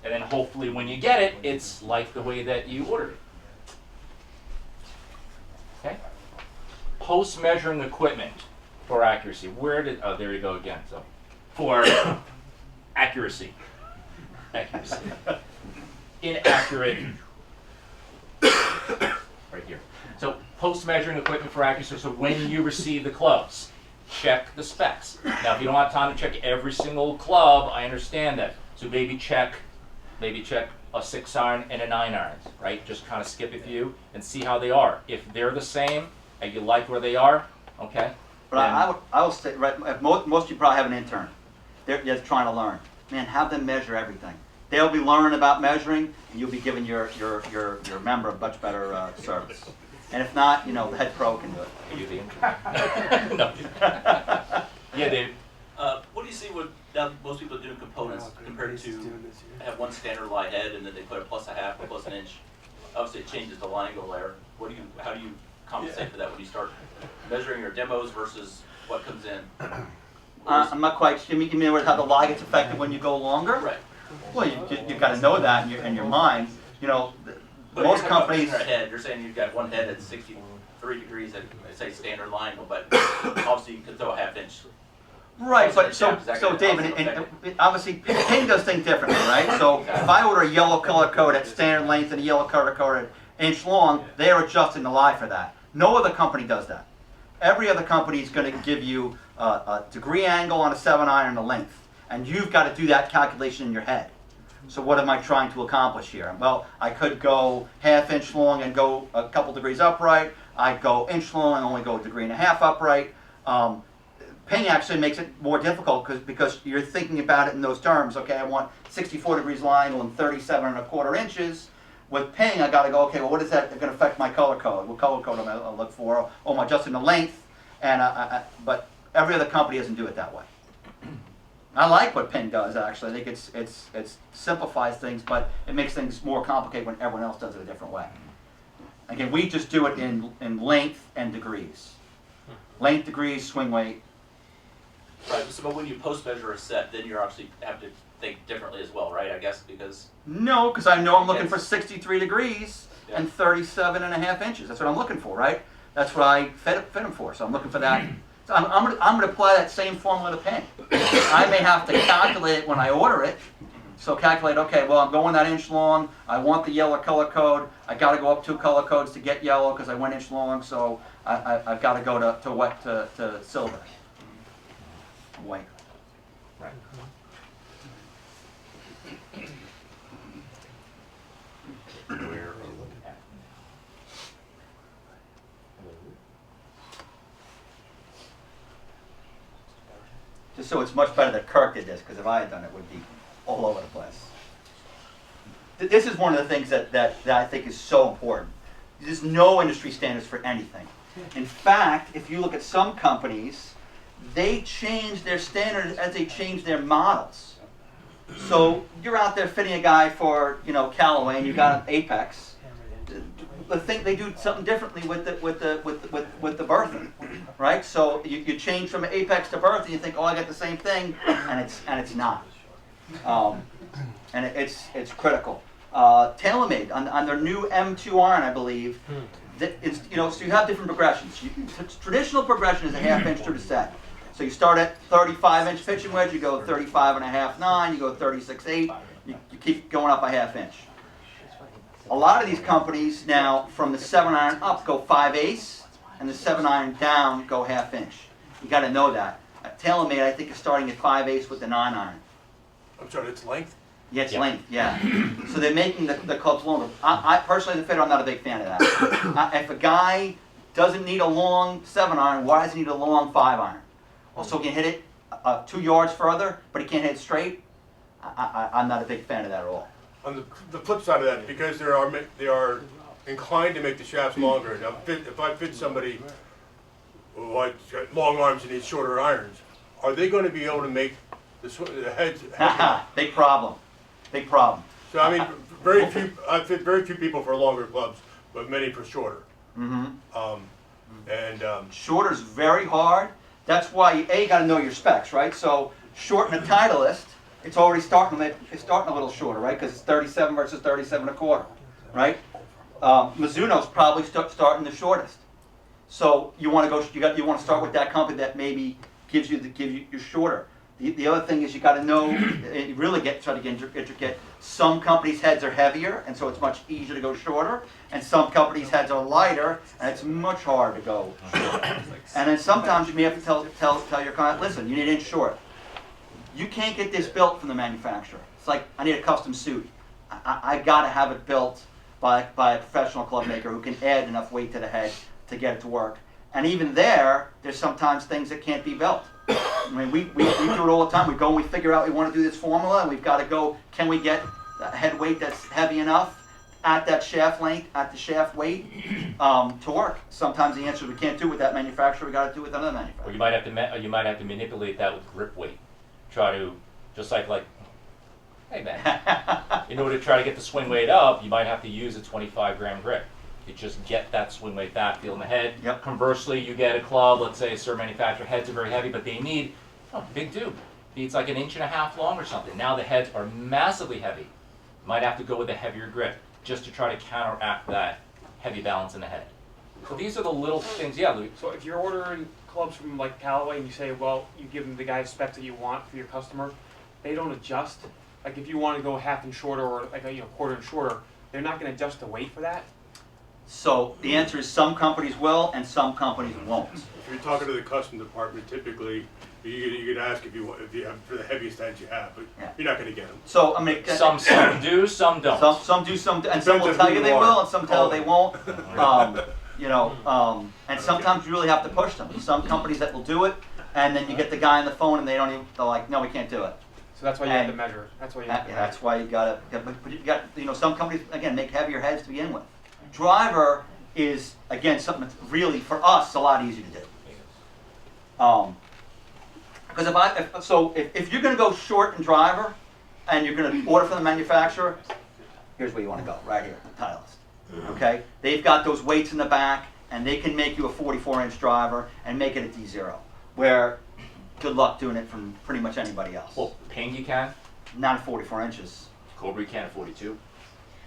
And then hopefully when you get it, it's like the way that you ordered it. Okay? Post-measuring equipment for accuracy. Oh, there you go again. So, for accuracy. Inaccurate. Right here. So, post-measuring equipment for accuracy. So when you receive the clubs, check the specs. Now, if you don't have time to check every single club, I understand that. So maybe check a 6-iron and a 9-iron, right? Just kind of skip a few and see how they are. If they're the same and you like where they are, okay. But I will say, right, most of you probably have an intern. They're just trying to learn. Man, have them measure everything. They'll be learning about measuring, and you'll be giving your member a much better service. And if not, the head pro can do it. Are you the intern? No. Yeah, Dave. What do you see now most people are doing components compared to have one standard lie head and then they put a plus a half, a plus an inch? Obviously, it changes the lie angle there. How do you compensate for that when you start measuring your demos versus what comes in? I'm not quite sure. You mean how the lie gets affected when you go longer? Right. Well, you've got to know that in your mind. But Most you're companies. head, you're saying you've got one head at 63 degrees at, say, standard lie angle, but obviously you could throw a half-inch. Right, but so David, and obviously Ping does things differently, right? So if I order a yellow color code at standard length and a yellow color code at inch long, they are adjusting the lie for that. No other company does that. Every other company is going to give you a degree angle on a 7-iron and a length, and you've got to do that calculation in your head. So what am I trying to accomplish here? Well, I could go ½ inch long and go a couple degrees upright. I'd go inch long and only go 1.5 degrees upright. Ping actually makes it more difficult because you're thinking about it in those terms. Okay, I want 64 degrees lie angle and 37.25 inches. With Ping, I got to go, okay, well, what is that going to affect my color code? What color code am I going to look for? Oh, I'm adjusting the length. But every other company doesn't do it that way. I like what Ping does, actually. I think it simplifies things, but it makes things more complicated when everyone else does it a different way. Again, we just do it in length and degrees. Length, degrees, swing weight. Right, so but when you post-measure a set, then you actually have to think differently as well, right, I guess, because... No, because I know I'm looking for 63 degrees and 37.5 inches. That's what I'm looking for, right? That's what I fit them for, so I'm looking for that. So I'm going to apply that same formula to Ping. I may have to calculate it when I order it. So calculate, okay, well, I'm going that inch long. I want the yellow color code. I got to go up 2 color codes to get yellow because I went inch long. So I've got to go to silver. White. Right. Just so it's much better that Kirk did this, because if I had done it, it would be all over the place. This is one of the things that I think is so important. There's no industry standards for anything. In fact, if you look at some companies, they change their standards as they change their models. So you're out there fitting a guy for, you know, Callaway, and you got an Apex. I think they do something differently with the berthing, right? So you change from Apex to berth, and you think, oh, I got the same thing, and it's not. And it's critical. TaylorMade on their new M2 iron, I believe. It's, you know, so you have different progressions. Traditional progression is a half-inch through the set. So you start at 35-inch pitching wedge, you go 35.5, 9, you go 36.8, you keep going up a half-inch. A lot of these companies now, from the 7-iron up, go 5/8, and the 7-iron down go half-inch. You got to know that. TaylorMade, I think, is starting at 5/8 with the 9-iron. I'm sorry, it's length? Yeah, it's length, yeah. So they're making the clubs longer. I personally, the fitter, I'm not a big fan of that. If a guy doesn't need a long 7-iron, why does he need a long 5-iron? Also, he can hit it 2 yards further, but he can't hit it straight. I'm not a big fan of that at all. On the flip side of that, because they are inclined to make the shafts longer. Now, if I fit somebody who has long arms and needs shorter irons, are they going to be able to make the heads? Big problem. Big problem. So I mean, I fit very few people for longer clubs, but many for shorter. Shorter's very hard. That's why you got to know your specs, right? So shorten the Titleist. It's already starting a little shorter, right? Because it's 37 versus 37.25, right? Mizuno's probably starting the shortest. So you want to go. You want to start with that company that maybe gives you your shorter. The other thing is you got to know. You really try to get intricate. Some companies' heads are heavier, and so it's much easier to go shorter. And some companies' heads are lighter, and it's much harder to go shorter. And then sometimes you may have to tell your client, listen, you need an inch short. You can't get this built from the manufacturer. It's like, I need a custom suit. I got to have it built by a professional club maker who can add enough weight to the head to get it to work. And even there's sometimes things that can't be built. I mean, we do it all the time. We go and we figure out we want to do this formula, and we've got to go, can we get a head weight that's heavy enough at that shaft length, at the shaft weight, to work? Sometimes the answer is we can't do it with that manufacturer, we got to do it with another manufacturer. Or you might have to manipulate that with grip weight. Try to, just like, hey man, in order to try to get the swing weight up, you might have to use a 25-gram grip. You just get that swing weight back, feel in the head. Yep. Conversely, you get a club, let's say a certain manufacturer, heads are very heavy, but they need, big tube. Needs like 1.5 inches long or something. Now the heads are massively heavy. Might have to go with a heavier grip just to try to counteract that heavy balance in the head. So these are the little things, yeah, Louis. So if you're ordering clubs from like Callaway and you say, well, you give them the guy's specs that you want for your customer, they don't adjust. Like if you want to go 1/2 inch shorter or like a 1/4 inch shorter, they're not going to adjust the weight for that. So the answer is some companies will and some companies won't. If you're talking to the custom department, typically you could ask if you have for the heaviest heads you have, but you're not going to get them. So I mean, Some do, some don't. Some do, some do, and some will tell you they will, and some tell they won't. And sometimes you really have to push them. Some companies that will do it, and then you get the guy on the phone and they're like, no, we can't do it. So that's why you have to measure. That's why you have to measure. That's why you gotta. But you got, some companies again make heavier heads to begin with. Driver is again something that's really for us a lot easier to do. Because if you're going to go short in driver, and you're going to order from the manufacturer, here's where you want to go, right here, the Titleist. Okay, they've got those weights in the back, and they can make you a 44-inch driver and make it a D0. Where, good luck doing it from pretty much anybody else. Well, Ping you can. Not at 44 inches. Oguri can at 42.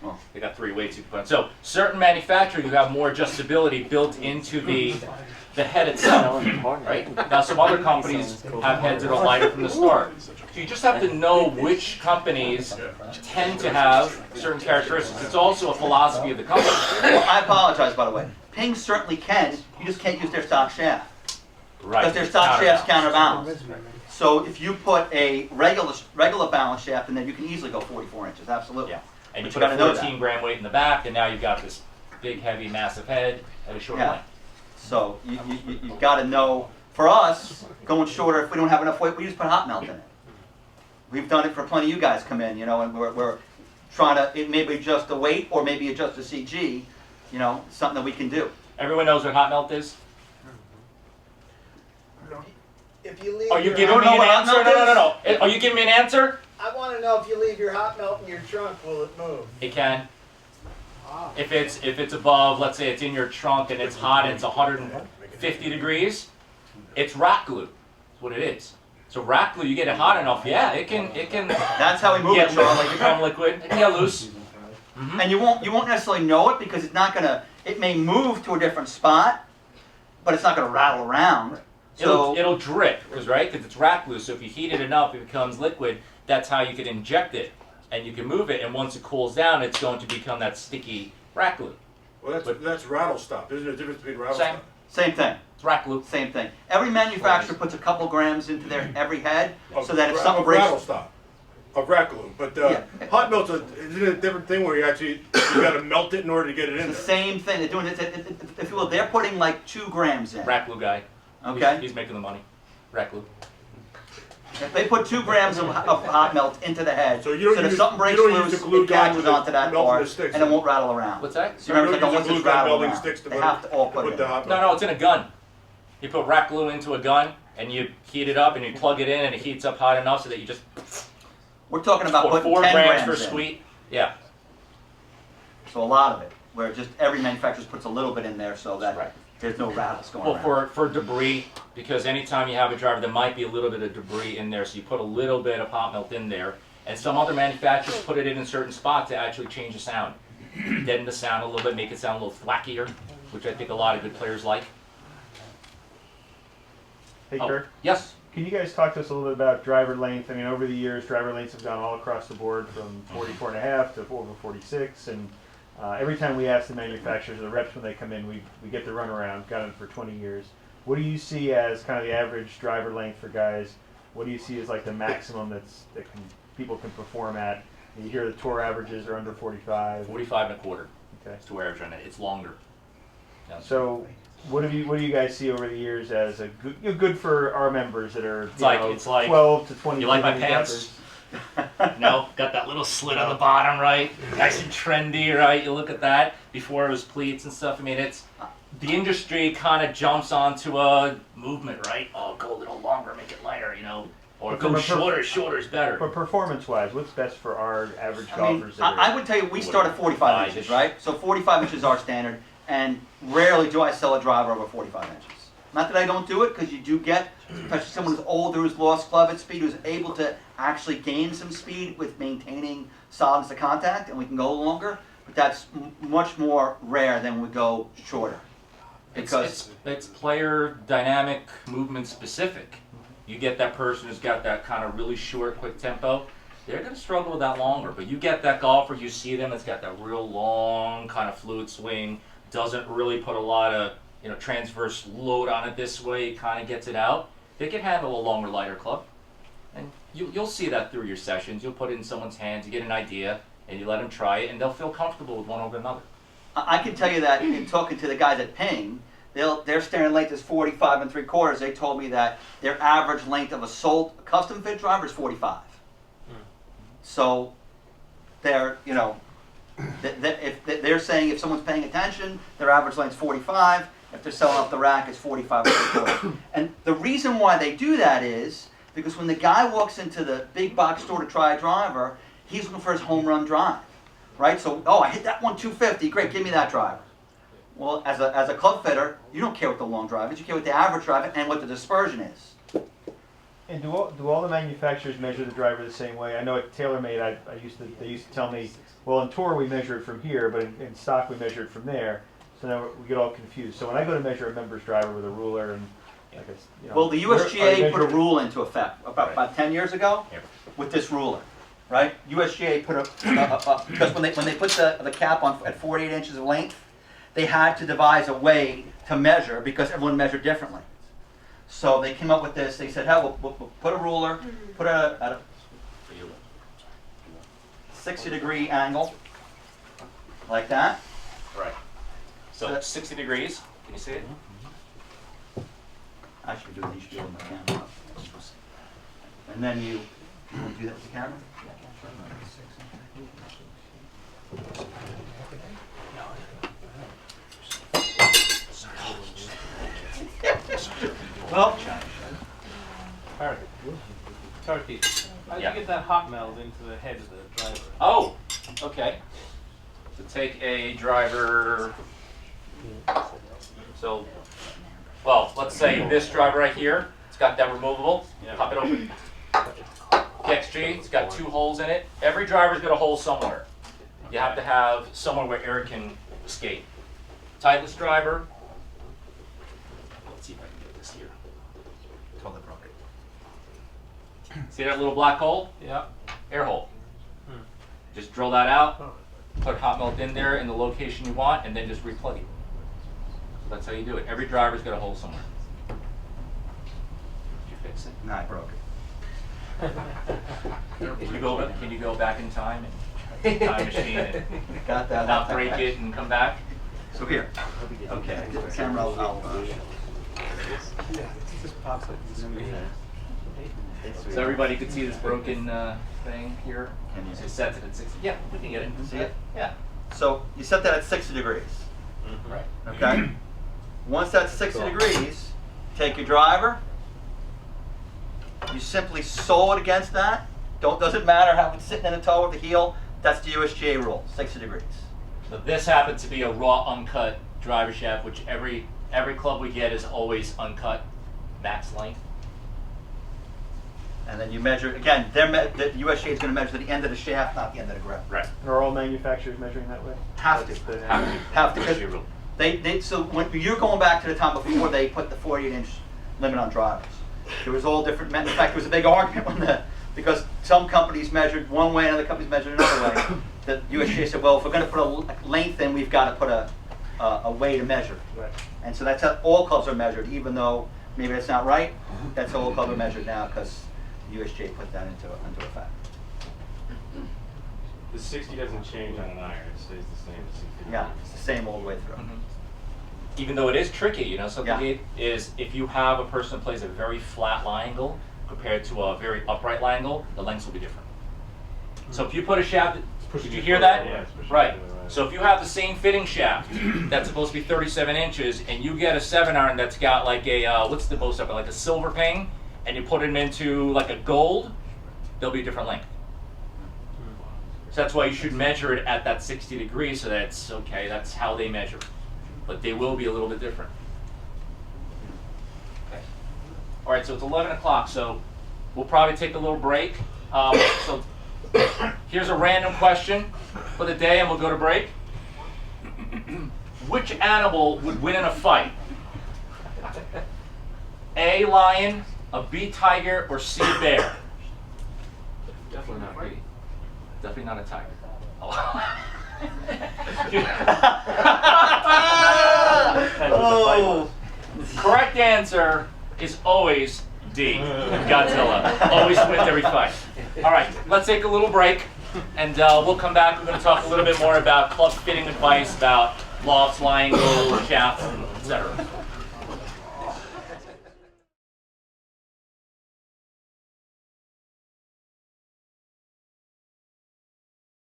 Well, They got 3 weights you can put on. So certain manufacturers, you have more adjustability built into the head itself, right? Now some other companies have heads that are lighter from the start. So you just have to know which companies tend to have certain characteristics. It's also a philosophy of the company. well, I apologize, by the way. Ping certainly can. You just can't use their stock shaft. Right. Because their stock shaft's counterbalanced. So if you put a regular balance shaft in there, you can easily go 44 inches, absolutely. Yeah. And you But put you a gotta know 14-gram weight in the back, and now you've got this big, heavy, massive head at a short length. So you've got to know. For us, going shorter, if we don't have enough weight, we just put hot melt in it. We've done it for plenty of you guys come in, and we're trying to maybe adjust the weight or maybe adjust the CG, something that we can do. Everyone knows what hot melt is? if you leave Are you your giving hot- me an what hot answer? melt No. Are you giving me an answer? I want to know if you leave your hot melt in your trunk, will it move? It can. If it's above, let's say it's in your trunk and it's hot and it's 150 degrees, it's rack glue. That's what it is. So rack glue, you get it hot enough, yeah, it can That's how we move get it, loose, Charlie. become liquid, it can get loose. And you won't necessarily know it because it's not gonna. It may move to a different spot, but it's not gonna rattle around. So It'll drip, right? Because it's rack glue. So if you heat it enough, it becomes liquid. That's how you can inject it, and you can move it. And once it cools down, it's going to become that sticky rack glue. Well, that's rattle stop. Isn't there a difference between rattle Same. stop? same thing. It's rack glue. Same thing. Every manufacturer puts a couple grams into their every head, Of so that if ra- something of rattle breaks, stop, of rack glue. But Yeah. hot melt's isn't it a different thing where you got to melt it in order to get it in it's the there? same thing. They're doing it. If you will, they're putting like 2 grams in. Rack glue guy. Okay. He's making the money. Rack glue. If they put 2 grams of hot melt into the head, So you don't that if use- something breaks you don't use loose, the glue it gun catches with the onto that melting part, the sticks and it in. won't rattle around. What's that? So remember, You don't it's like use once the it's glue gun rattle melting around, sticks to they put have to all put it the in. hot No, melt. no, it's in a gun. You put rack glue into a gun, and you heat it up, and you plug it in, and it heats up hot enough so that you just We're talking about pour putting 4 10 grams grams per in. squeak. Yeah. So a lot of it, where just every manufacturer puts a little bit in there so that Right. there's no rattles going Well, around. for debris, because anytime you have a driver, there might be a little bit of debris in there, so you put a little bit of hot melt in there. And some other manufacturers put it in certain spots to actually change the sound. Deaden the sound a little bit, make it sound a little thwackier, which I think a lot of good players like. Hey, Oh, Kirk, yes. can you guys talk to us a little bit about driver length? I mean, over the years, driver lengths have gone all across the board from 44.5 to over 46, and every time we ask the manufacturers or the reps when they come in, we get the runaround, got it for 20 years. What do you see as kind of the average driver length for guys? What do you see as like the maximum people can perform at? You hear the tour averages are under 45. 45 and a quarter. Okay. It's to average on it. It's longer. Yeah. So, what do you guys see over the years as a good for our members that are It's like 12 to 20? You like my pants? No, got that little slit on the bottom, right? Nice and trendy, right? You look at that. Before it was pleats and stuff. I mean, it's the industry kind of jumps onto a movement, right? Oh, go a little longer, make it lighter, or But go from a shorter. Shorter is better. But performance-wise, what's best for our average I mean, golfers? that are- I would tell you, we start at 45 inches, right? So 45 inches is our standard, and rarely do I sell a driver over 45 inches. Not that I don't do it, because you do get, especially someone who's older, who's lost club at speed, who's able to actually gain some speed with maintaining solidness of contact, and we can go longer, but that's much more rare than we go shorter. Because It's player dynamic movement specific. You get that person who's got that kind of really short, quick tempo, they're going to struggle with that longer. But you get that golfer, you see them, that's got that real long kind of fluid swing, doesn't really put a lot of transverse load on it this way, it kind of gets it out. They can handle a longer, lighter club. And you'll see that through your sessions. You'll put it in someone's hands, you get an idea, and you let them try it, and they'll feel comfortable with one over another. I can tell you that in talking to the guys at Ping, their standard length is 45 and 3/4. They told me that their average length of a custom fit driver is 45. So they're, if they're saying if someone's paying attention, their average length is 45. If they're selling off the rack, it's 45 and 3/4. And the reason why they do that is because when the guy walks into the big box store to try a driver, he's looking for his home run drive, right? So, I hit that one 250, great, give me that driver. Well, as a club fitter, you don't care what the long drive is, you care what the average drive is and what the dispersion is. And do all the manufacturers measure the driver the same way? I know at TaylorMade, they used to tell me, well, in tour we measure it from here, but in stock we measure it from there. So now we get all confused. So when I go to measure a member's driver with a ruler and Well, the USGA put a rule into effect about 10 years ago Here. with this ruler, right? USGA put because when they put the cap on at 48 inches of length, they had to devise a way to measure because everyone measured differently. So they came up with this. They said, "Hey, we'll put a ruler, put it at a 60-degree angle, like that." Right. So 60 degrees. Can you see it? I should do it. You should do it on the camera. And then you want to do that with the camera? Well, Kirk. Turkey. How do Yeah. you get that hot melt into the head of the driver? Oh, okay. So take a driver. So, well, let's say this driver right here. It's got that removable. Yeah. Pop it open. XG. It's got 2 holes in it. Every driver's got a hole somewhere. You have to have somewhere where air can escape. Tightless driver. Let's see if I can get this here. Totally broke it. See that little black hole? Yeah. Air hole. Just drill that out, put hot melt in there in the location you want, and then just replug it. So that's how you do it. Every driver's got a hole somewhere. Did you fix it? No, I broke it. Can you go back in time and time machine and Got that. not break it and come back? So here. Okay. The camera. So everybody could see this broken thing here. Can you So it sets it at 60. Yeah, we can get it. see it? Yeah. So you set that at 60 degrees. Right. Okay? Once that's 60 degrees, take your driver, you simply sole it against that. Doesn't matter how it's sitting in the toe or the heel, that's the USGA rule, 60 degrees. So this happens to be a raw uncut driver shaft, which every club we get is always uncut max length. And then you measure, again, the USGA is going to measure the end of the shaft, not the end of the ground. Right. And are all manufacturers measuring that way? Have to. Have to. Because so when you're going back to the time before they put the 48-inch limit on drivers, there was all different. In fact, there was a big argument because some companies measured one way and other companies measured another way. The USGA said, well, if we're going to put a length in, we've got to put a way to measure. Right. And so that's how all clubs are measured, even though maybe that's not right. That's how all clubs are measured now because the USGA put that into effect. The 60 doesn't change on an iron, it stays the same. Yeah, it's the same all the way through. Even though it is tricky, you know, something Yeah. is if you have a person that plays a very flat lie angle compared to a very upright lie angle, the lengths will be different. So if you put a shaft, did you hear that? Yeah, it's pushing Right. the other way. So if you have the same fitting shaft that's supposed to be 37 inches and you get a 7-iron that's got like a, what's the most of it, like a silver ping, and you put them into like a gold, they'll be a different length. So that's why you should measure it at that 60 degrees so that's okay, that's how they measure. But they will be a little bit different. Okay. All right, so it's 11 o'clock, so we'll probably take a little break. So here's a random question for the day and we'll go to break. Which animal would win in a fight? A lion, a B tiger, or C bear? Definitely not me. Definitely not a tiger. Oh. Correct answer is always D. Godzilla. Always wins every fight. All right, let's take a little break, and we'll come back. We're going to talk a little bit more about club fitting advice, about lofts, lie angle, shafts, etc.